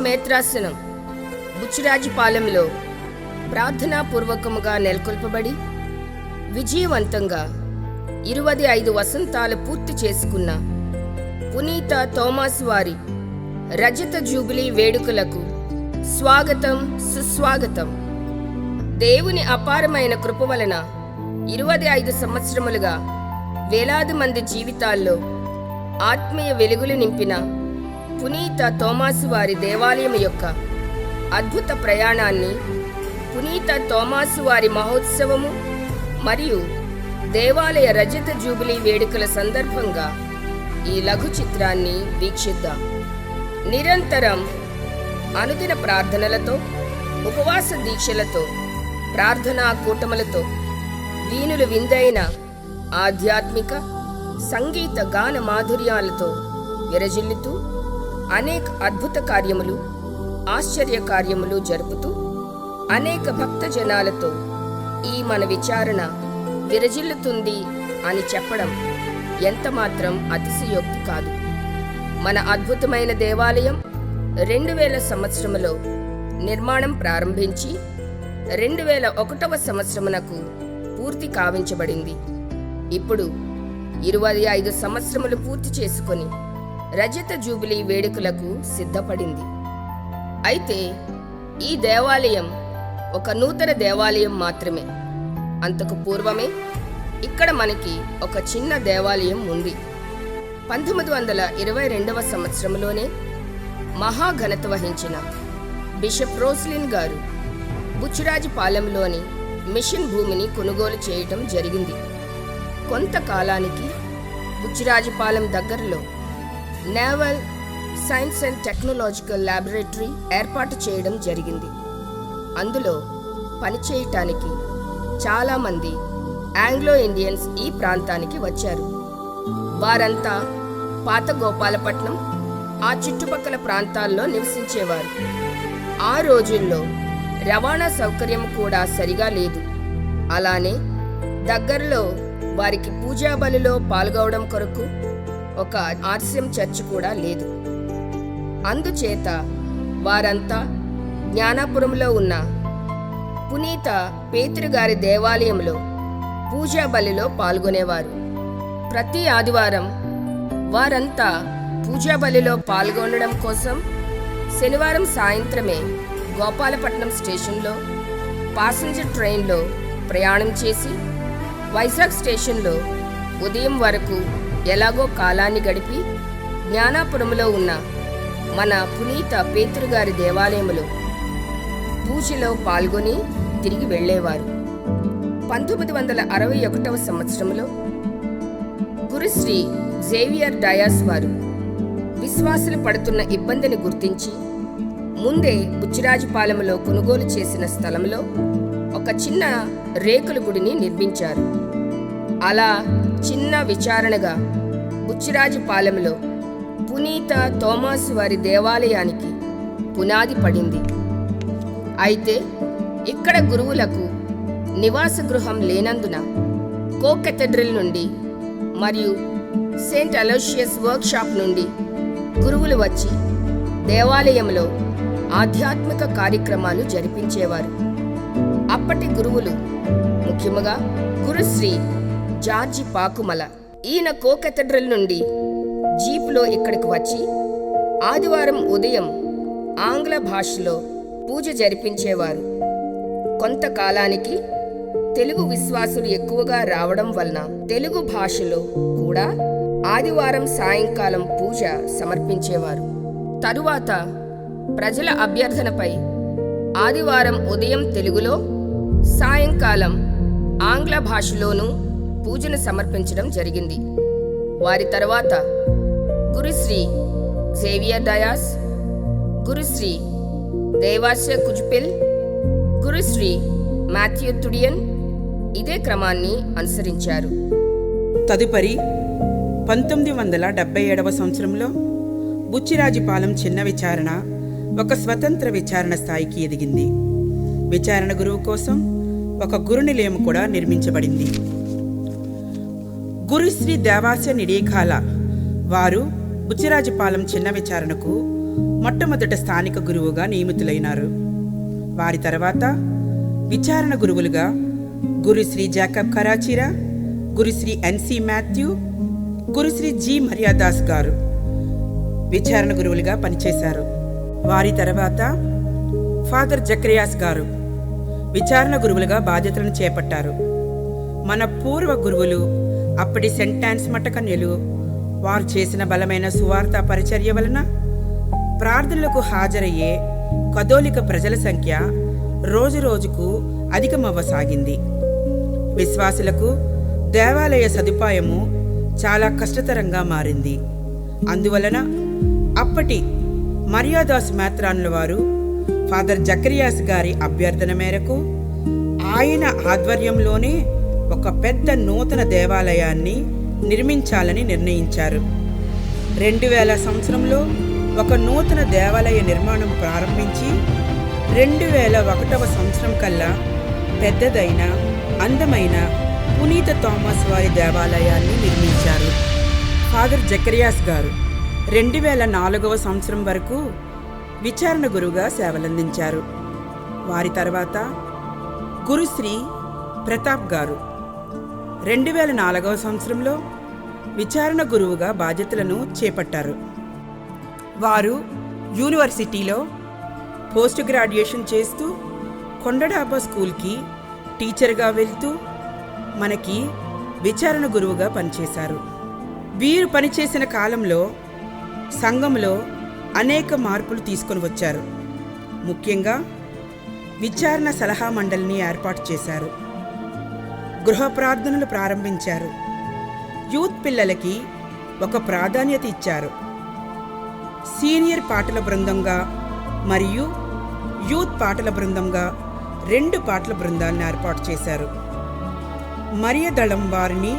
మేత్రాసనం బుచ్చిరాజుపాలెంలో ప్రార్థనాపూర్వకముగా నెలకొల్పబడి విజయవంతంగా 25 వసంతాలు పూర్తి చేసుకున్న పునీత థోమాస్ వారి రజత జూబిలీ వేడుకలకు స్వాగతం, సుస్వాగతం. దేవుని అపారమైన కృప వలన 25 సంవత్సరములుగా వేలాది మంది జీవితాల్లో ఆత్మీయ వెలుగులు నింపిన పునీత థోమాసు వారి దేవాలయం యొక్క అద్భుత ప్రయాణాన్ని పునీత థోమాసు వారి మహోత్సవము మరియు దేవాలయ రజత జూబిలీ వేడుకల సందర్భంగా ఈ లఘు చిత్రాన్ని వీక్షిద్దాం. నిరంతరం అనుదిన ప్రార్థనలతో, ఉపవాస దీక్షలతో, ప్రార్థనా కూటములతో వీణులు విందైన ఆధ్యాత్మిక సంగీత గాన మాధుర్యాలతో విరజిల్లుతూ అనేక అద్భుత కార్యములు, ఆశ్చర్య కార్యములు జరుపుతూ అనేక భక్త జనాలతో ఈ మన విచారణ విరజిల్లుతుంది అని చెప్పడం ఎంతమాత్రం అతిశయోక్తి కాదు. మన అద్భుతమైన దేవాలయం 2000 సంవత్సరములో నిర్మాణం ప్రారంభించి 2001వ సంవత్సరమునకు పూర్తి కావించబడింది. ఇప్పుడు 25 సంవత్సరములు పూర్తి చేసుకొని రజత జూబిలీ వేడుకలకు సిద్ధపడింది. అయితే ఈ దేవాలయం ఒక నూతన దేవాలయం మాత్రమే. అంతకు పూర్వమే ఇక్కడ మనకి ఒక చిన్న దేవాలయం ఉంది. 1922వ సంవత్సరంలోనే మహాఘనత వహించిన బిషప్ రోస్లిన్ గారు బుచ్చిరాజుపాలెంలోని మిషన్ భూమిని కొనుగోలు చేయటం జరిగింది. కొంతకాలానికి బుచ్చిరాజుపాలెం దగ్గరలో naval science and technological laboratory ఏర్పాటు చేయడం జరిగింది. అందులో పనిచేయటానికి చాలామంది ఆంగ్లో ఇండియన్స్ ఈ ప్రాంతానికి వచ్చారు. వారంతా పాత గోపాలపట్నం, ఆ చుట్టుపక్కల ప్రాంతాల్లో నివసించేవారు. ఆ రోజుల్లో రవాణా సౌకర్యం కూడా సరిగా లేదు. అలానే దగ్గరలో వారికి పూజా బలిలో పాల్గొనడం కొరకు ఒక ఆర్సిఎం చర్చ్ కూడా లేదు. అందుచేత వారంతా జ్ఞానాపురంలో ఉన్న పునీత పేతురు గారి దేవాలయంలో పూజా బలిలో పాల్గొనేవారు. ప్రతి ఆదివారం వారంతా పూజా బలిలో పాల్గొనడం కోసం శనివారం సాయంత్రమే గోపాలపట్నం స్టేషన్లో పాసెంజర్ ట్రైన్లో ప్రయాణం చేసి వైజాగ్ స్టేషన్లో ఉదయం వరకు ఎలాగో కాలాన్ని గడిపి జ్ఞానాపురంలో ఉన్న మన పునీత పేతురు గారి దేవాలయంలో పూజలో పాల్గొని తిరిగి వెళ్ళేవారు. 1961వ సంవత్సరంలో గురుశ్రీ జేవియర్ డయాస్ వారు విశ్వాసులు పడుతున్న ఇబ్బందిని గుర్తించి ముందే బుచ్చిరాజుపాలెంలో కొనుగోలు చేసిన స్థలంలో ఒక చిన్న రేకుల గుడిని నిర్మించారు. అలా చిన్న విచారణగా బుచ్చిరాజుపాలెంలో పునీత థోమాసు వారి దేవాలయానికి పునాది పడింది. అయితే ఇక్కడ గురువులకు నివాస గృహం లేనందున కో కెథడ్రల్ నుండి మరియు సెయింట్ అలోషియస్ వర్క్షాప్ నుండి గురువులు వచ్చి దేవాలయంలో ఆధ్యాత్మిక కార్యక్రమాలు జరిపించేవారు. అప్పటి గురువులు ముఖ్యముగా గురుశ్రీ జార్జి పాకుమల. ఈయన కో కెథడ్రల్ నుండి జీప్లో ఇక్కడికి వచ్చి ఆదివారం ఉదయం ఆంగ్ల భాషలో పూజ జరిపించేవారు. కొంతకాలానికి తెలుగు విశ్వాసులు ఎక్కువగా రావడం వలన తెలుగు భాషలో కూడా ఆదివారం సాయంకాలం పూజ సమర్పించేవారు. తరువాత ప్రజల అభ్యర్థనపై ఆదివారం ఉదయం తెలుగులో, సాయంకాలం ఆంగ్ల భాషలోనూ పూజను సమర్పించడం జరిగింది. వారి తర్వాత గురుశ్రీ జేవియర్ డయాస్, గురుశ్రీ దేవాశ్య కుజ్పిల్, గురుశ్రీ మాథ్యూ తుడియన్ ఇదే క్రమాన్ని అనుసరించారు. తదుపరి 1977వ సంవత్సరంలో బుచ్చిరాజుపాలెం చిన్న విచారణ ఒక స్వతంత్ర విచారణ స్థాయికి ఎదిగింది. విచారణ గురువు కోసం ఒక గురునిలయం కూడా నిర్మించబడింది. గురుశ్రీ దేవాస్య నిడేఖాల వారు బుచ్చిరాజుపాలెం చిన్న విచారణకు మొట్టమొదట స్థానిక గురువుగా నియమితులైనారు. వారి తర్వాత విచారణ గురువులుగా గురుశ్రీ జాకబ్ కరాచీరా, గురుశ్రీ ఎన్సి మాథ్యూ, గురుశ్రీ జి మర్యాదాస్ గారు విచారణ గురువులుగా పనిచేశారు. వారి తర్వాత ఫాదర్ జక్రియాస్ గారు విచారణ గురువులుగా బాధ్యతలను చేపట్టారు. మన పూర్వ గురువులు, అప్పటి సెంట్ ఆన్స్ మఠకన్యలు వారు చేసిన బలమైన సువార్త పరిచర్య వలన ప్రార్థనలకు హాజరయ్యే కథోలిక ప్రజల సంఖ్య రోజురోజుకు అధికమవ్వసాగింది. విశ్వాసులకు దేవాలయ సదుపాయము చాలా కష్టతరంగా మారింది. అందువలన అప్పటి మర్యాదాస్ మేత్రాన్ల వారు ఫాదర్ జకరియాస్ గారి అభ్యర్థన మేరకు ఆయన ఆధ్వర్యంలోనే ఒక పెద్ద నూతన దేవాలయాన్ని నిర్మించాలని నిర్ణయించారు. 2000 సంవత్సరంలో ఒక నూతన దేవాలయ నిర్మాణం ప్రారంభించి 2001వ సంవత్సరం కల్లా పెద్దదైన అందమైన పునీత థామస్ వారి దేవాలయాన్ని నిర్మించారు. ఫాదర్ జకరియాస్ గారు 2004వ సంవత్సరం వరకు విచారణ గురువుగా సేవలందించారు. వారి తర్వాత గురుశ్రీ ప్రతాప్ గారు 2004వ సంవత్సరంలో విచారణ గురువుగా బాధ్యతలను చేపట్టారు. వారు యూనివర్సిటీలో పోస్ట్ గ్రాడ్యుయేషన్ చేస్తూ కొండడాబా స్కూల్కి టీచర్గా వెళ్తూ మనకి విచారణ గురువుగా పనిచేశారు. వీరు పనిచేసిన కాలంలో సంఘంలో అనేక మార్పులు తీసుకొని వచ్చారు. ముఖ్యంగా విచారణ సలహా మండలిని ఏర్పాటు చేశారు. గృహ ప్రార్థనలు ప్రారంభించారు. యూత్ పిల్లలకి ఒక ప్రాధాన్యత ఇచ్చారు. సీనియర్ పాటల బృందంగా మరియు యూత్ పాటల బృందంగా 2 పాటల బృందాలను ఏర్పాటు చేశారు. మరియ దళం వారిని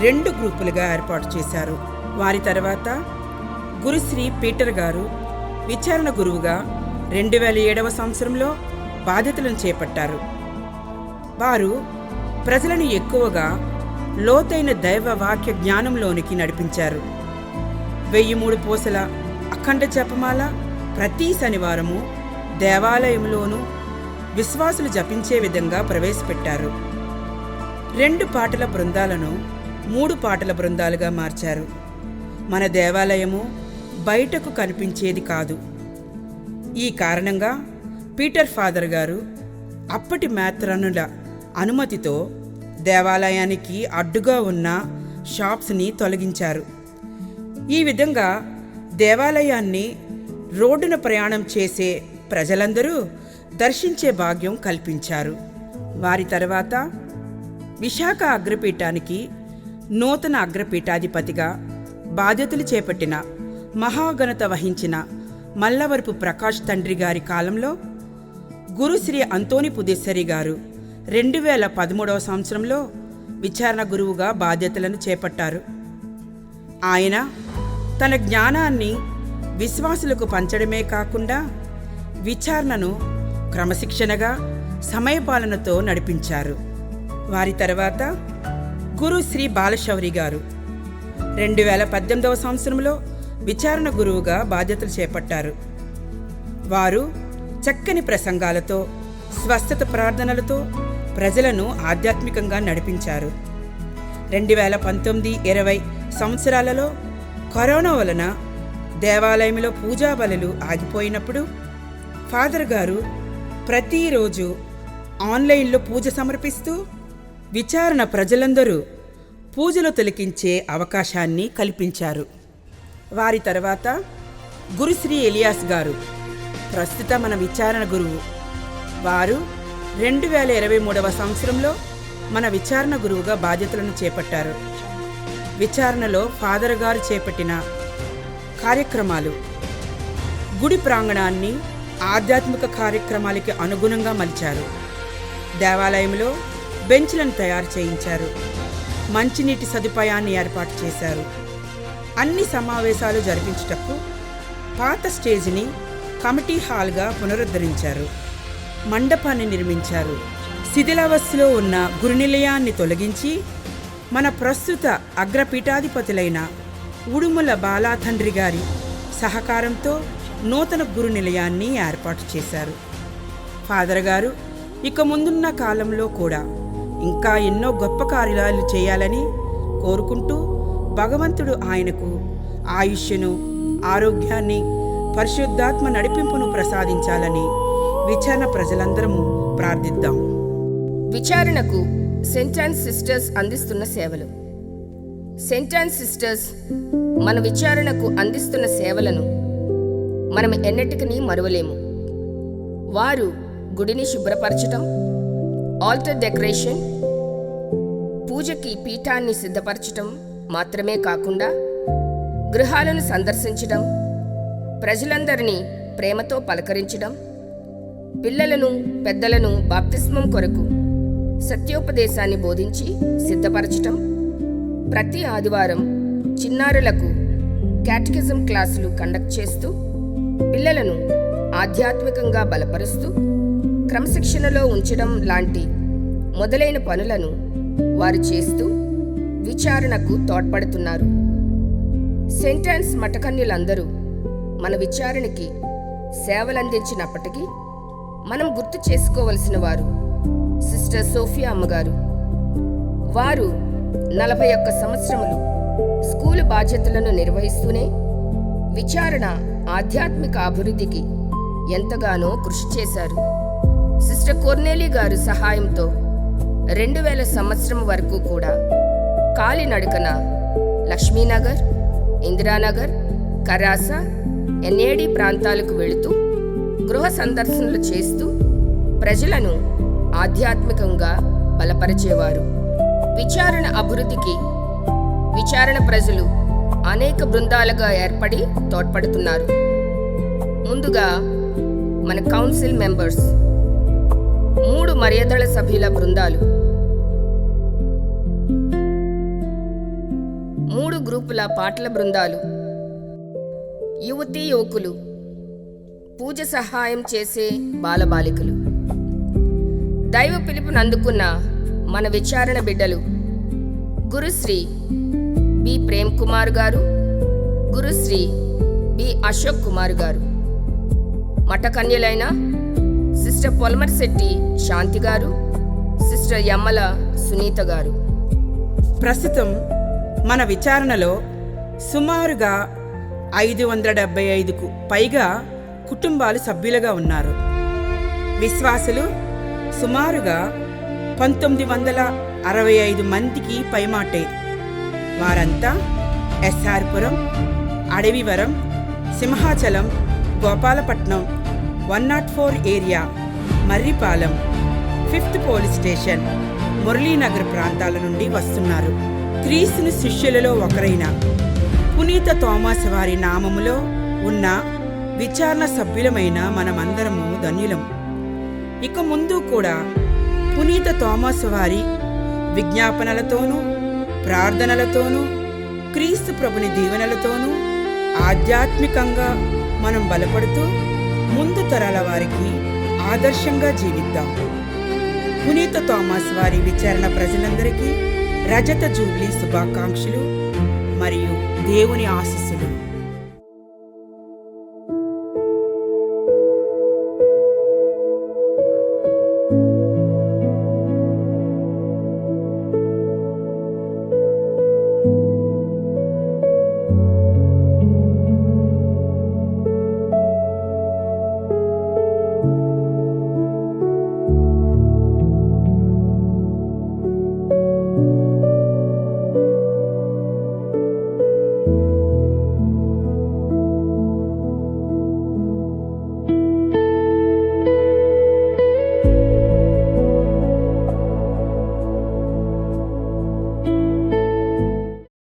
2 గ్రూపులుగా ఏర్పాటు చేశారు. వారి తర్వాత గురుశ్రీ పీటర్ గారు విచారణ గురువుగా 2007వ సంవత్సరంలో బాధ్యతలను చేపట్టారు. వారు ప్రజలను ఎక్కువగా లోతైన దైవ వాక్య జ్ఞానంలోనికి నడిపించారు. 1003 పూసల అఖండ జపమాల ప్రతి శనివారము దేవాలయంలోనూ విశ్వాసులు జపించే విధంగా ప్రవేశపెట్టారు. 2 పాటల బృందాలను 3 పాటల బృందాలుగా మార్చారు. మన దేవాలయము బయటకు కనిపించేది కాదు. ఈ కారణంగా పీటర్ ఫాదర్ గారు అప్పటి మేత్రానుల అనుమతితో దేవాలయానికి అడ్డుగా ఉన్న షాప్స్ని తొలగించారు. ఈ విధంగా దేవాలయాన్ని రోడ్డున ప్రయాణం చేసే ప్రజలందరూ దర్శించే భాగ్యం కల్పించారు. వారి తర్వాత విశాఖ అగ్రపీఠానికి నూతన అగ్రపీఠాధిపతిగా బాధ్యతలు చేపట్టిన మహాఘనత వహించిన మల్లవరపు ప్రకాష్ తండ్రి గారి కాలంలో గురుశ్రీ అంతోని పుదేశ్వరి గారు 2013వ సంవత్సరంలో విచారణ గురువుగా బాధ్యతలను చేపట్టారు. ఆయన తన జ్ఞానాన్ని విశ్వాసులకు పంచడమే కాకుండా విచారణను క్రమశిక్షణగా సమయపాలనతో నడిపించారు. వారి తర్వాత గురుశ్రీ బాలశౌరి గారు 2018వ సంవత్సరంలో విచారణ గురువుగా బాధ్యతలు చేపట్టారు. వారు చక్కని ప్రసంగాలతో, స్వస్థత ప్రార్థనలతో ప్రజలను ఆధ్యాత్మికంగా నడిపించారు. 2019-20 సంవత్సరాలలో కరోనా వలన దేవాలయంలో పూజా బలులు ఆగిపోయినప్పుడు ఫాదర్ గారు ప్రతిరోజు ఆన్లైన్లో పూజ సమర్పిస్తూ విచారణ ప్రజలందరూ పూజలు తిలకించే అవకాశాన్ని కల్పించారు. వారి తర్వాత గురుశ్రీ ఎలియాస్ గారు ప్రస్తుత మన విచారణ గురువు. వారు 2023వ సంవత్సరంలో మన విచారణ గురువుగా బాధ్యతలను చేపట్టారు. విచారణలో ఫాదర్ గారు చేపట్టిన కార్యక్రమాలు గుడి ప్రాంగణాన్ని ఆధ్యాత్మిక కార్యక్రమాలకి అనుగుణంగా మలిచారు. దేవాలయంలో బెంచ్లను తయారు చేయించారు. మంచినీటి సదుపాయాన్ని ఏర్పాటు చేశారు. అన్ని సమావేశాలు జరిపించుటకు పాత స్టేజిని కమిటీ హాల్గా పునరుద్ధరించారు. మండపాన్ని నిర్మించారు. శిథిలావస్థలో ఉన్న గురునిలయాన్ని తొలగించి మన ప్రస్తుత అగ్రపీఠాధిపతులైన ఉడుముల బాలాతండ్రి గారి సహకారంతో నూతన గురు నిలయాన్ని ఏర్పాటు చేశారు. ఫాదర్ గారు ఇక ముందున్న కాలంలో కూడా ఇంకా ఎన్నో గొప్ప కార్యాలు చేయాలని కోరుకుంటూ భగవంతుడు ఆయనకు ఆయుష్ను, ఆరోగ్యాన్ని, పరిశుద్ధాత్మ నడిపింపును ప్రసాదించాలని విచారణ ప్రజలందరము ప్రార్థిద్దాం. విచారణకు సెయింట్ ఆన్ సిస్టర్స్ అందిస్తున్న సేవలు. సెయింట్ ఆన్ సిస్టర్స్ మన విచారణకు అందిస్తున్న సేవలను మనం ఎన్నటికీ మరువలేము. వారు గుడిని శుభ్రపరచటం, ఆల్టర్ డెకరేషన్, పూజకి పీఠాన్ని సిద్ధపరచటం మాత్రమే కాకుండా గృహాలను సందర్శించడం, ప్రజలందరినీ ప్రేమతో పలకరించడం, పిల్లలను పెద్దలను బాప్తిస్మం కొరకు సత్యోపదేశాన్ని బోధించి సిద్ధపరచటం, ప్రతి ఆదివారం చిన్నారులకు క్యాటకిజం క్లాసులు కండక్ట్ చేస్తూ పిల్లలను ఆధ్యాత్మికంగా బలపరుస్తూ క్రమశిక్షణలో ఉంచడం లాంటి మొదలైన పనులను వారు చేస్తూ విచారణకు తోడ్పడుతున్నారు. సెయింట్ ఆన్స్ మఠకన్యులందరూ మన విచారణకి సేవలందించినప్పటికీ మనం గుర్తు చేసుకోవలసిన వారు సిస్టర్ సోఫియా అమ్మగారు. వారు 41 సంవత్సరములు స్కూలు బాధ్యతలను నిర్వహిస్తూనే విచారణ ఆధ్యాత్మిక అభివృద్ధికి ఎంతగానో కృషి చేశారు. సిస్టర్ కొర్నేలి గారు సహాయంతో 2000 సంవత్సరం వరకు కూడా కాలినడకన లక్ష్మీనగర్, ఇందిరానగర్, కరాస, ఎన్ఏడి ప్రాంతాలకు వెళుతూ గృహ సందర్శనలు చేస్తూ ప్రజలను ఆధ్యాత్మికంగా బలపరిచేవారు. విచారణ అభివృద్ధికి విచారణ ప్రజలు అనేక బృందాలుగా ఏర్పడి తోడ్పడుతున్నారు. ముందుగా మన కౌన్సిల్ మెంబర్స్, 3 మర్యాదల సభ్యుల బృందాలు, 3 గ్రూపుల పాటల బృందాలు, యువతీ యువకులు, పూజ సహాయం చేసే బాలబాలికలు, దైవ పిలుపును అందుకున్న మన విచారణ బిడ్డలు గురుశ్రీ బి ప్రేమ్ కుమార్ గారు, గురుశ్రీ బి అశోక్ కుమార్ గారు, మఠకన్యలైన సిస్టర్ పొలమర్శెట్టి శాంతి గారు, సిస్టర్ యమ్మల సునీత గారు. ప్రస్తుతం మన విచారణలో సుమారుగా 575కు పైగా కుటుంబాలు సభ్యులుగా ఉన్నారు. విశ్వాసులు సుమారుగా 1965 మందికి పైమాటే. వారంతా SR Puram, Adavivaram, Simhachalam, Gopalapatnam, 104 area, Marripalem, 5th police station, Muralinagar ప్రాంతాల నుండి వస్తున్నారు. క్రీస్తుని శిష్యులలో ఒకరైన పునీత థోమాస్ వారి నామములో ఉన్న విచారణ సభ్యులమైన మనమందరము ధన్యులం. ఇక ముందు కూడా పునీత థోమాస్ వారి విజ్ఞాపనలతోనూ, ప్రార్థనలతోనూ, క్రీస్తు ప్రభుని దీవెనలతోనూ ఆధ్యాత్మికంగా మనం బలపడుతూ ముందు తరాల వారికి ఆదర్శంగా జీవిద్దాం. పునీత థోమాస్ వారి విచారణ ప్రజలందరికీ రజత జూబ్లీ శుభాకాంక్షలు మరియు దేవుని ఆశీస్సులు.